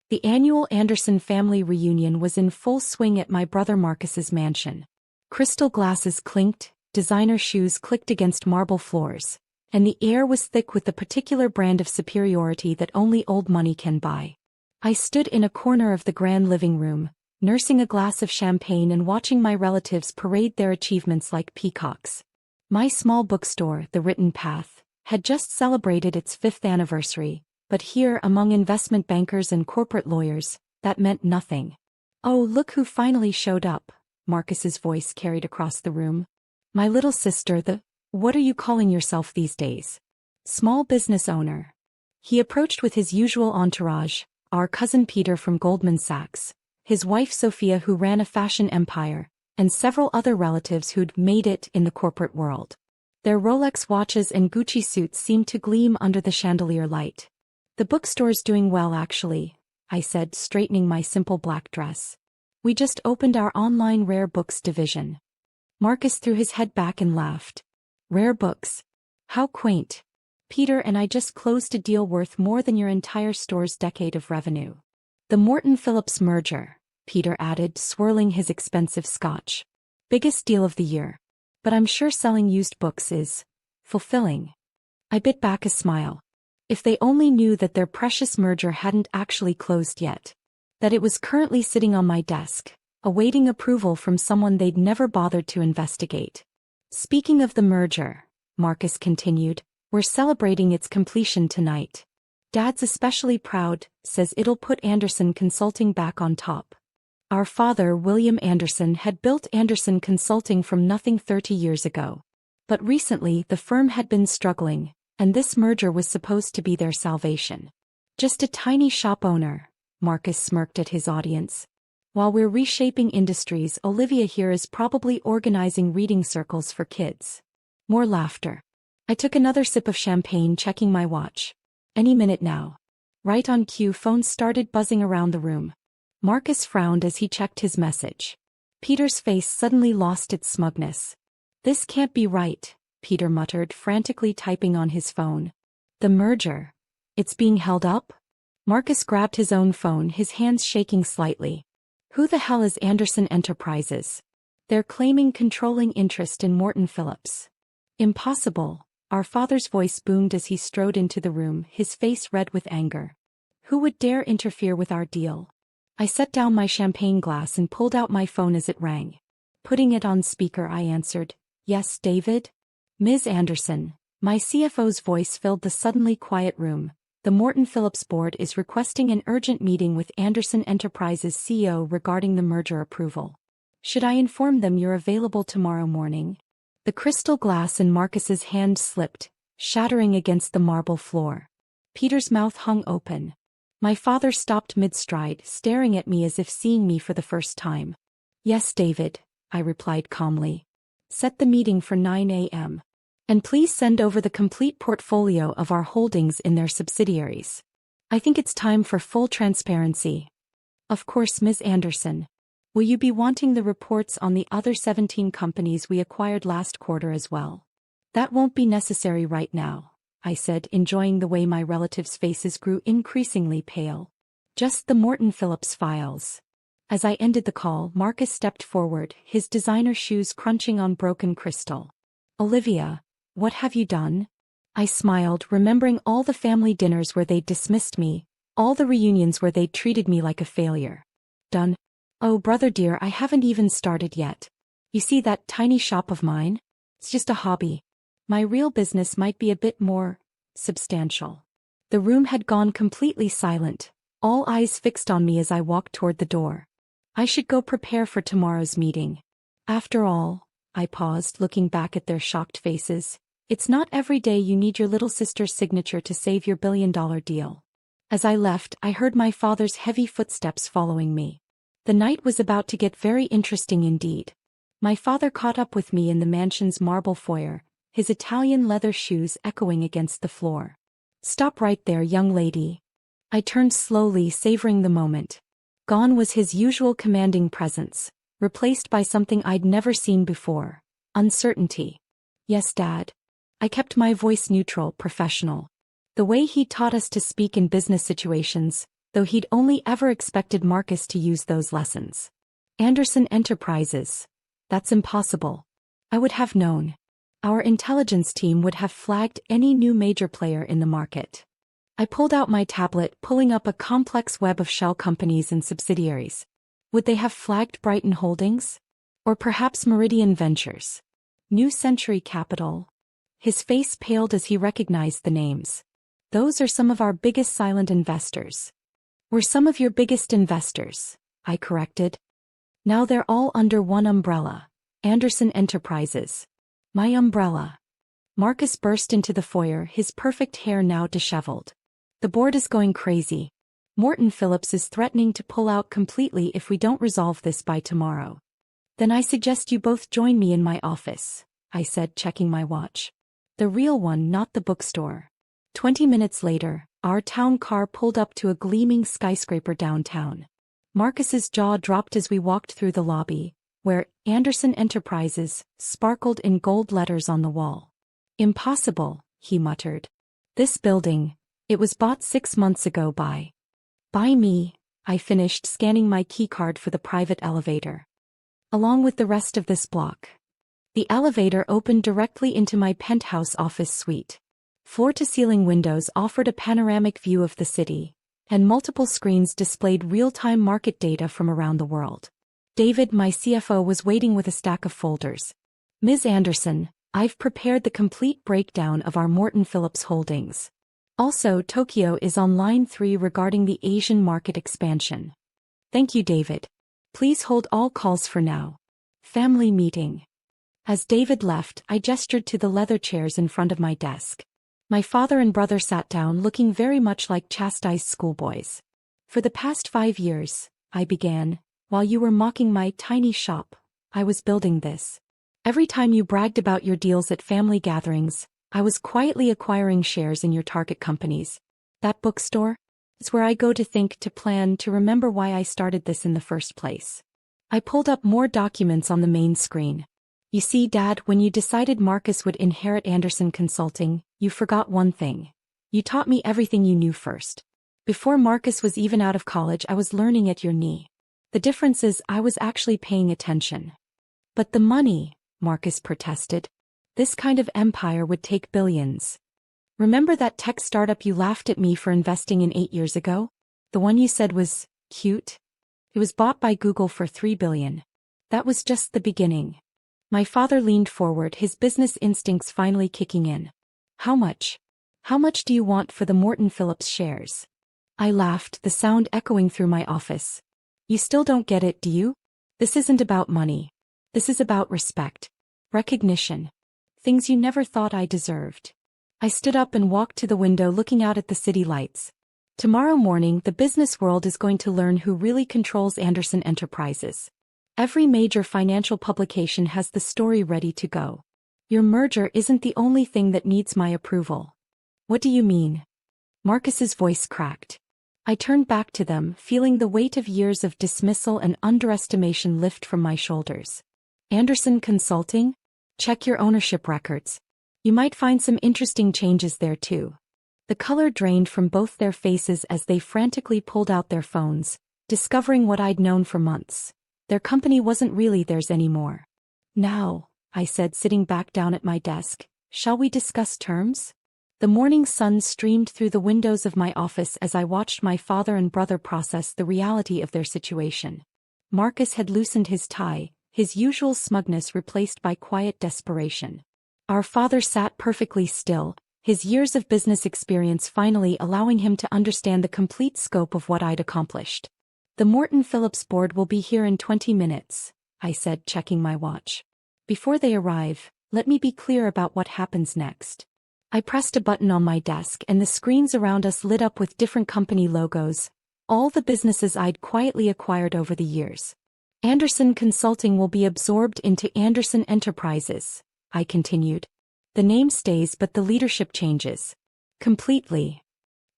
The annual Anderson family reunion was in full swing at my brother Marcus's mansion. Crystal glasses clinked, designer shoes clicked against marble floors, and the air was thick with the particular brand of superiority that only old money can buy. I stood in a corner of the grand living room, nursing a glass of champagne and watching my relatives parade their achievements like peacocks. My small bookstore, The Written Path, had just celebrated its 5th anniversary, but here among investment bankers and corporate lawyers, that meant nothing. "Oh, look who finally showed up," Marcus's voice carried across the room. "My little sister, what are you calling yourself these days? Small business owner." He approached with his usual entourage, our cousin Peter from Goldman Sachs, his wife Sophia who ran a fashion empire, and several other relatives who'd made it in the corporate world. Their Rolex watches and Gucci suits seemed to gleam under the chandelier light. "The bookstore's doing well actually," I said, straightening my simple black dress. "We just opened our online rare books division." Marcus threw his head back and laughed. "Rare books? How quaint. Peter and I just closed a deal worth more than your entire store's decade of revenue." "The Morton Phillips merger," Peter added, swirling his expensive scotch. "Biggest deal of the year. But I'm sure selling used books is fulfilling." I bit back a smile. If they only knew that their precious merger hadn't actually closed yet. That it was currently sitting on my desk, awaiting approval from someone they'd never bothered to investigate. "Speaking of the merger," Marcus continued, "we're celebrating its completion tonight. Dad's especially proud, says it'll put Anderson Consulting back on top. Our father, William Anderson, had built Anderson Consulting from nothing 30 years ago. But recently the firm had been struggling, and this merger was supposed to be their salvation. Just a tiny shop owner," Marcus smirked at his audience. "While we're reshaping industries, Olivia here is probably organizing reading circles for kids." More laughter. I took another sip of champagne, checking my watch. Any minute now. Right on cue, phones started buzzing around the room. Marcus frowned as he checked his message. Peter's face suddenly lost its smugness. "This can't be right," Peter muttered, frantically typing on his phone. "The merger. It's being held up?" Marcus grabbed his own phone, his hands shaking slightly. "Who the hell is Anderson Enterprises? They're claiming controlling interest in Morton Phillips." "Impossible," our father's voice boomed as he strode into the room, his face red with anger. "Who would dare interfere with our deal?" I set down my champagne glass and pulled out my phone as it rang. Putting it on speaker, I answered, "Yes, David?" "Ms. Anderson." My CFO's voice filled the suddenly quiet room. "The Morton Phillips board is requesting an urgent meeting with Anderson Enterprises CEO regarding the merger approval. Should I inform them you're available tomorrow morning?" The crystal glass in Marcus's hand slipped, shattering against the marble floor. Peter's mouth hung open. My father stopped mid-stride, staring at me as if seeing me for the first time. "Yes, David," I replied calmly. "Set the meeting for 9 a.m. And please send over the complete portfolio of our holdings in their subsidiaries. I think it's time for full transparency." "Of course, Ms. Anderson. Will you be wanting the reports on the other 17 companies we acquired last quarter as well?" "That won't be necessary right now," I said, enjoying the way my relatives' faces grew increasingly pale. "Just the Morton Phillips files." As I ended the call, Marcus stepped forward, his designer shoes crunching on broken crystal. "Olivia, what have you done?" I smiled, remembering all the family dinners where they'd dismissed me, all the reunions where they'd treated me like a failure. "Done? Oh, brother dear, I haven't even started yet. You see that tiny shop of mine? It's just a hobby. My real business might be a bit more substantial." The room had gone completely silent, all eyes fixed on me as I walked toward the door. I should go prepare for tomorrow's meeting. After all, I paused, looking back at their shocked faces. It's not every day you need your little sister's signature to save your billion-dollar deal. As I left, I heard my father's heavy footsteps following me. The night was about to get very interesting indeed. My father caught up with me in the mansion's marble foyer, his Italian leather shoes echoing against the floor. "Stop right there, young lady." I turned slowly, savoring the moment. Gone was his usual commanding presence, replaced by something I'd never seen before: uncertainty. "Yes, Dad." I kept my voice neutral, professional. The way he taught us to speak in business situations, though he'd only ever expected Marcus to use those lessons. Anderson Enterprises. That's impossible. I would have known. Our intelligence team would have flagged any new major player in the market. I pulled out my tablet, pulling up a complex web of shell companies and subsidiaries. Would they have flagged Brighton Holdings? Or perhaps Meridian Ventures? New Century Capital? His face paled as he recognized the names. Those are some of our biggest silent investors. We're some of your biggest investors, I corrected. Now they're all under one umbrella. Anderson Enterprises. My umbrella. Marcus burst into the foyer, his perfect hair now disheveled. The board is going crazy. Morton Phillips is threatening to pull out completely if we don't resolve this by tomorrow. Then I suggest you both join me in my office, I said, checking my watch. The real one, not the bookstore. 20 minutes later, our town car pulled up to a gleaming skyscraper downtown. Marcus's jaw dropped as we walked through the lobby, where Anderson Enterprises sparkled in gold letters on the wall. Impossible, he muttered. This building, it was bought 6 months ago by me, I finished, scanning my keycard for the private elevator. Along with the rest of this block. The elevator opened directly into my penthouse office suite. Floor-to-ceiling windows offered a panoramic view of the city, and multiple screens displayed real-time market data from around the world. David, my CFO, was waiting with a stack of folders. Ms. Anderson, I've prepared the complete breakdown of our Morton Phillips holdings. Also, Tokyo is on line 3 regarding the Asian market expansion. Thank you, David. Please hold all calls for now. Family meeting. As David left, I gestured to the leather chairs in front of my desk. My father and brother sat down, looking very much like chastised schoolboys. For the past 5 years, I began, while you were mocking my tiny shop, I was building this. Every time you bragged about your deals at family gatherings, I was quietly acquiring shares in your target companies. That bookstore? It's where I go to think, to plan, to remember why I started this in the first place. I pulled up more documents on the main screen. You see, Dad, when you decided Marcus would inherit Anderson Consulting, you forgot one thing. You taught me everything you knew first. Before Marcus was even out of college, I was learning at your knee. The difference is I was actually paying attention. But the money, Marcus protested. This kind of empire would take billions. Remember that tech startup you laughed at me for investing in 8 years ago? The one you said was cute? It was bought by Google for $3 billion. That was just the beginning. My father leaned forward, his business instincts finally kicking in. How much? How much do you want for the Morton Phillips shares? I laughed, the sound echoing through my office. You still don't get it, do you? This isn't about money. This is about respect. Recognition. Things you never thought I deserved. I stood up and walked to the window, looking out at the city lights. Tomorrow morning, the business world is going to learn who really controls Anderson Enterprises. Every major financial publication has the story ready to go. Your merger isn't the only thing that needs my approval. What do you mean? Marcus's voice cracked. I turned back to them, feeling the weight of years of dismissal and underestimation lift from my shoulders. Anderson Consulting? Check your ownership records. You might find some interesting changes there too. The color drained from both their faces as they frantically pulled out their phones, discovering what I'd known for months. Their company wasn't really theirs anymore. Now, I said, sitting back down at my desk, shall we discuss terms? The morning sun streamed through the windows of my office as I watched my father and brother process the reality of their situation. Marcus had loosened his tie, his usual smugness replaced by quiet desperation. Our father sat perfectly still, his years of business experience finally allowing him to understand the complete scope of what I'd accomplished. The Morton Phillips board will be here in 20 minutes, I said, checking my watch. Before they arrive, let me be clear about what happens next. I pressed a button on my desk and the screens around us lit up with different company logos, all the businesses I'd quietly acquired over the years. Anderson Consulting will be absorbed into Anderson Enterprises, I continued. The name stays but the leadership changes. Completely.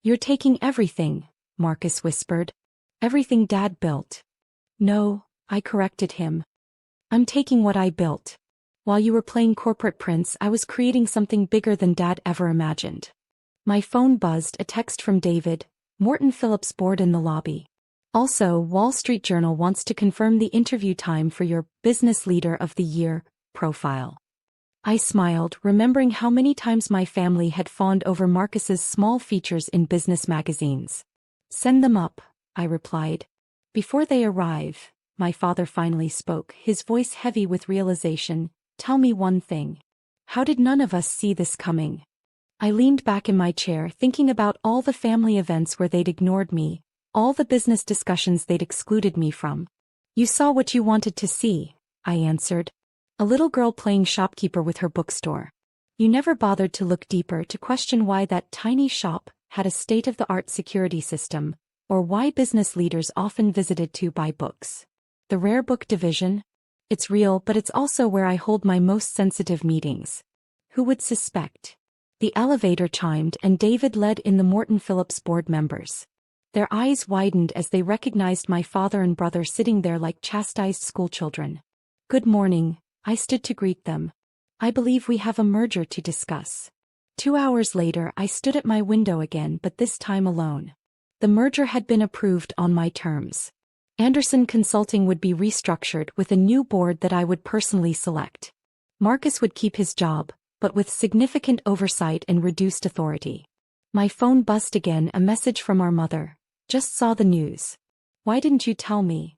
You're taking everything, Marcus whispered. Everything Dad built. No, I corrected him. I'm taking what I built. While you were playing corporate prince, I was creating something bigger than Dad ever imagined. My phone buzzed, a text from David. Morton Phillips board in the lobby. Also, Wall Street Journal wants to confirm the interview time for your Business Leader of the Year profile. I smiled, remembering how many times my family had fawned over Marcus's small features in business magazines. Send them up, I replied. Before they arrive, my father finally spoke, his voice heavy with realization. Tell me one thing. How did none of us see this coming? I leaned back in my chair, thinking about all the family events where they'd ignored me, all the business discussions they'd excluded me from. You saw what you wanted to see, I answered. A little girl playing shopkeeper with her bookstore. You never bothered to look deeper to question why that tiny shop had a state-of-the-art security system, or why business leaders often visited to buy books. The rare book division? It's real, but it's also where I hold my most sensitive meetings. Who would suspect? The elevator chimed and David led in the Morton Phillips board members. Their eyes widened as they recognized my father and brother sitting there like chastised schoolchildren. Good morning, I stood to greet them. I believe we have a merger to discuss. 2 hours later I stood at my window again, but this time alone. The merger had been approved on my terms. Anderson Consulting would be restructured with a new board that I would personally select. Marcus would keep his job, but with significant oversight and reduced authority. My phone buzzed again, a message from our mother. Just saw the news. Why didn't you tell me?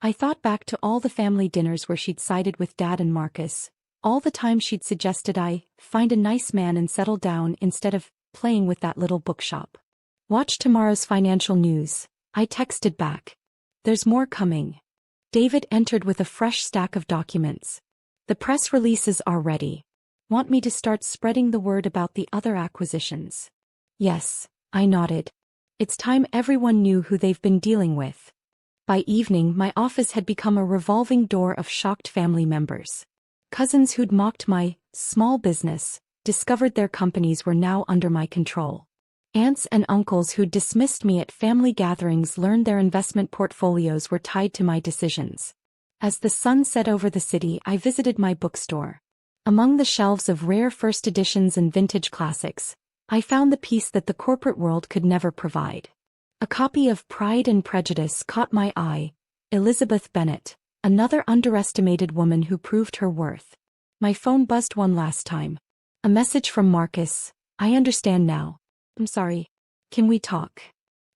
I thought back to all the family dinners where she'd sided with Dad and Marcus, all the time she'd suggested I find a nice man and settle down instead of playing with that little bookshop. Watch tomorrow's financial news, I texted back. There's more coming. David entered with a fresh stack of documents. The press releases are ready. Want me to start spreading the word about the other acquisitions? Yes, I nodded. It's time everyone knew who they've been dealing with. By evening, my office had become a revolving door of shocked family members. Cousins who'd mocked my small business discovered their companies were now under my control. Aunts and uncles who'd dismissed me at family gatherings learned their investment portfolios were tied to my decisions. As the sun set over the city, I visited my bookstore. Among the shelves of rare first editions and vintage classics, I found the piece that the corporate world could never provide. A copy of Pride and Prejudice caught my eye. Elizabeth Bennet, another underestimated woman who proved her worth. My phone buzzed one last time. A message from Marcus. I understand now. I'm sorry. Can we talk?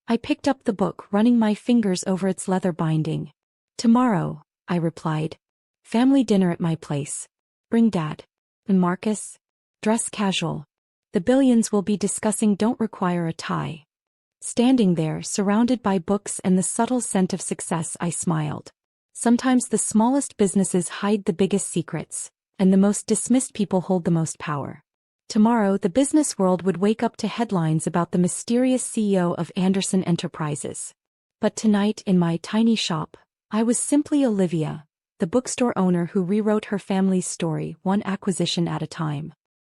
I picked up the book, running my fingers over its leather binding. Tomorrow, I replied. Family dinner at my place. Bring Dad. And Marcus? Dress casual. The billions we'll be discussing don't require a tie. Standing there, surrounded by books and the subtle scent of success, I smiled. Sometimes the smallest businesses hide the biggest secrets, and the most dismissed people hold the most power. Tomorrow, the business world would wake up to headlines about the mysterious CEO of Anderson Enterprises. But tonight, in my tiny shop, I was simply Olivia, the bookstore owner who rewrote her family's story, one acquisition at a time.